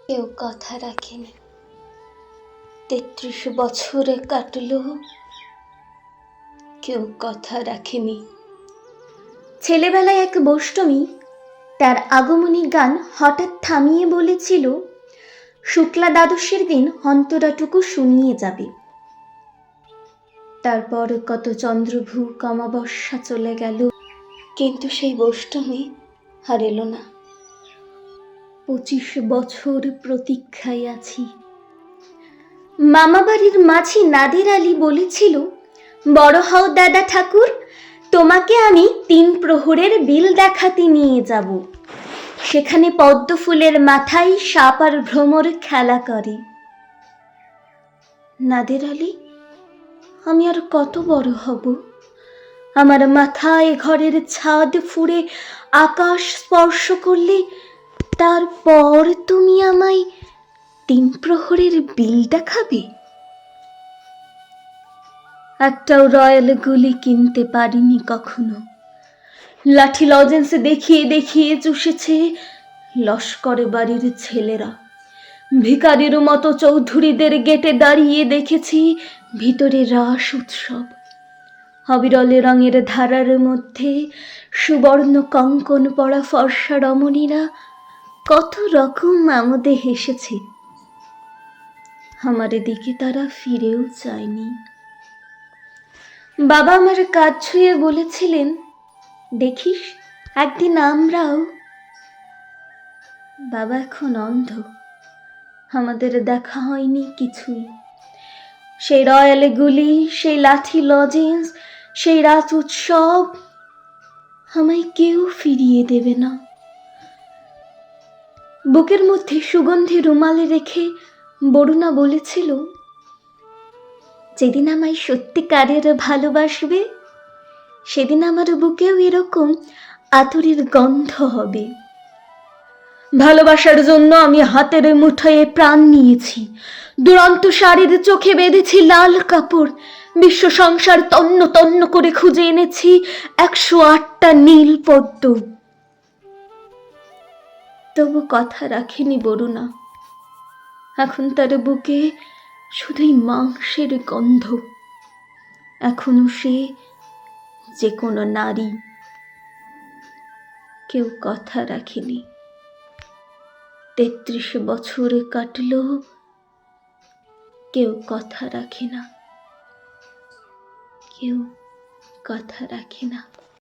কেউ কথা রাখেনি। ৩৩ বছরে কাটলো, কেউ কথা রাখেনি। ছেলেবেলায় এক বৈষ্ণবী তার আগমনী গান হঠাৎ থামিয়ে বলেছিল, শুক্লা দ্বাদশীর দিন অন্তরাটুকু শুনিয়ে যাবে। তারপর কত চন্দ্রভূক অমাবস্যা চলে গেল, কিন্তু সেই বৈষ্ণবী আর এলো না। 25 বছর প্রতীক্ষায় আছি। মামাবাড়ির মাঝি নাদের আলী বলেছিল, বড় হও দাদা ঠাকুর, তোমাকে আমি 3 প্রহরের বিল দেখাতে নিয়ে যাব। সেখানে পদ্ম ফুলের মাথায় সাপ আর ভ্রমর খেলা করে। নাদের আলী, আমি আর কত বড় হব? আমার মাথায় ঘরের ছাদ ফুঁড়ে আকাশ স্পর্শ করলে তারপর তুমি আমায় 3 প্রহরের বিল দেখাবে? একটাও রয়্যাল গুলি কিনতে পারিনি কখনো। লাঠি লজেন্স দেখিয়ে দেখিয়ে চুষেছে লস্কর বাড়ির ছেলেরা। ভিখারির মতো চৌধুরীদের গেটে দাঁড়িয়ে দেখেছি ভিতরে রাস উৎসব। অবিরল রঙের ধারার মধ্যে সুবর্ণ কঙ্কন পড়া ফর্সা রমণীরা কত রকম আমোদে হেসেছে। আমার দিকে তারা ফিরেও চায়নি। বাবা আমার কাজ ছুঁয়ে বলেছিলেন, দেখিস একদিন আমরাও। বাবা এখন অন্ধ, আমাদের দেখা হয়নি কিছুই। সেই রয়্যাল গুলি, সেই লাঠি লজেন্স, সেই রাত উৎসব আমায় কেউ ফিরিয়ে দেবে না। বুকের মধ্যে সুগন্ধি রুমালে রেখে বরুণা বলেছিল, যেদিন আমায় সত্যিকারের ভালোবাসবে সেদিন আমার বুকেও এরকম আতরের গন্ধ হবে। ভালোবাসার জন্য আমি হাতের মুঠোয় প্রাণ নিয়েছি। দুরন্ত শাড়ির চোখে বেঁধেছি লাল কাপড়। বিশ্ব সংসার তন্ন তন্ন করে খুঁজে এনেছি 108টা নীল পদ্ম। তবু কথা রাখেনি বরুণা। এখন তার বুকে শুধুই মাংসের গন্ধ। এখনো সে যে কোনো নারী। কেউ কথা রাখেনি। 33 বছর কাটলো, কেউ কথা রাখে না, কেউ কথা রাখে না।